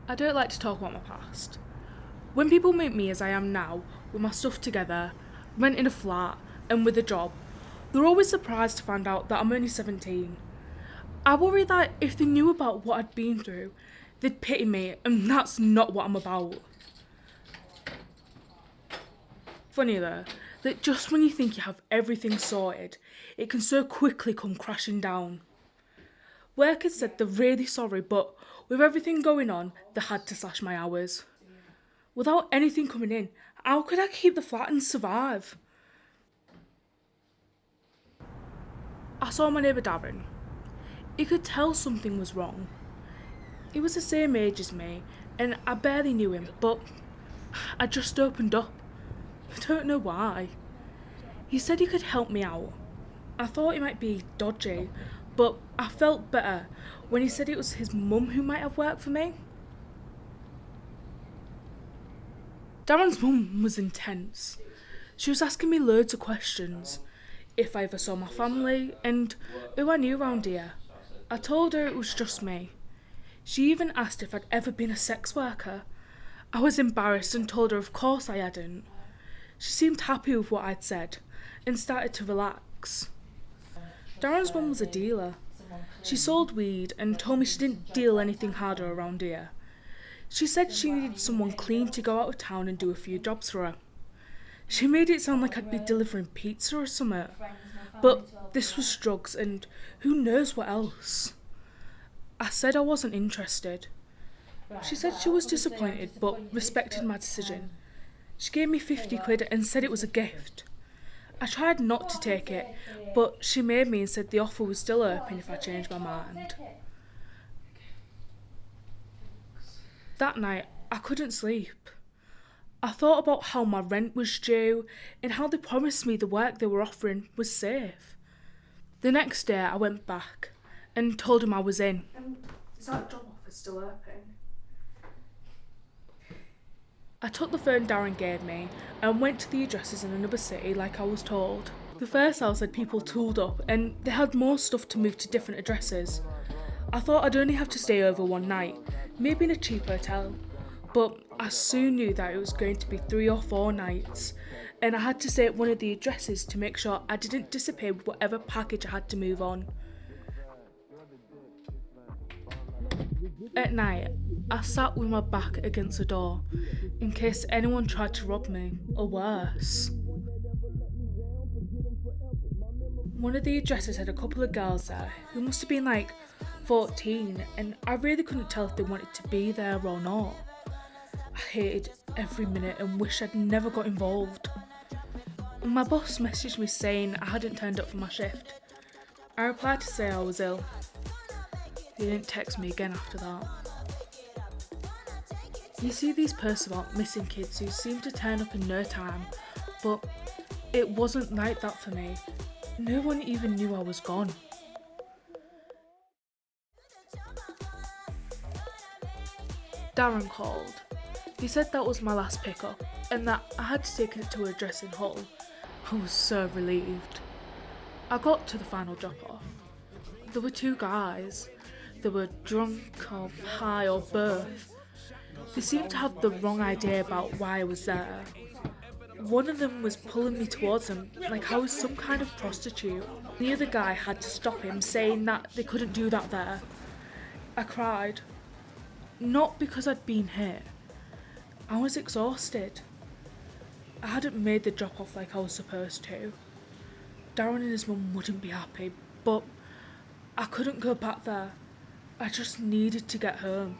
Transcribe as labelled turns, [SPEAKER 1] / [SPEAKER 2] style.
[SPEAKER 1] I don't like to talk about my past. When people meet me as I am now, with my stuff together, renting a flat, and with a job, they're always surprised to find out that I'm only 17. I worry that if they knew about what I'd been through, they'd pity me, and that's not what I'm about. Funny though, that just when you think you have everything sorted, it can so quickly come crashing down. Work had said they're really sorry, but with everything going on, they had to slash my hours. Without anything coming in, how could I keep the flat and survive? I saw my neighbour Darren. He could tell something was wrong. He was the same age as me, and I barely knew him, but I just opened up. I don't know why. He said he could help me out. I thought he might be dodgy, but I felt better when he said it was his mum who might have worked for me. Darren's mum was intense. She was asking me loads of questions. If I ever saw my family, and who I knew around here. I told her it was just me. She even asked if I'd ever been a sex worker. I was embarrassed and told her of course I hadn't. She seemed happy with what I'd said, and started to relax. Darren's mum was a dealer. She sold weed and told me she didn't deal anything harder around here. She said she needed someone clean to go out of town and do a few jobs for her. She made it sound like I'd be delivering pizza or something. But this was drugs and who knows what else. I said I wasn't interested. She said she was disappointed but respected my decision. She gave me 50 quid and said it was a gift. I tried not to take it, but she made me and said the offer was still open if I changed my mind. That night, I couldn't sleep. I thought about how my rent was due and how they promised me the work they were offering was safe. The next day, I went back and told him I was in. Is that job offer still open? I took the phone Darren gave me and went to the addresses in another city like I was told. The first house had people tooled up and they had more stuff to move to different addresses. I thought I'd only have to stay over one night, maybe in a cheap hotel, but I soon knew that it was going to be 3 or 4 nights, and I had to stay at one of the addresses to make sure I didn't disappear with whatever package I had to move on. At night, I sat with my back against the door, in case anyone tried to rob me, or worse. One of the addresses had a couple of girls there who must have been like 14, and I really couldn't tell if they wanted to be there or not. I hated every minute and wished I'd never got involved. My boss messaged me saying I hadn't turned up for my shift. I replied to say I was ill. He didn't text me again after that. You see these posts about missing kids who seem to turn up in no time, but it wasn't like that for me. No one even knew I was gone. Darren called. He said that was my last pickup and that I had to take it to her address in Hull. I was so relieved. I got to the final drop-off. There were 2 guys. They were drunk or high or both. They seemed to have the wrong idea about why I was there. One of them was pulling me towards him like I was some kind of prostitute. The other guy had to stop him, saying that they couldn't do that there. I cried. Not because I'd been hit. I was exhausted. I hadn't made the drop off like I was supposed to. Darren and his mum wouldn't be happy, but I couldn't go back there. I just needed to get home.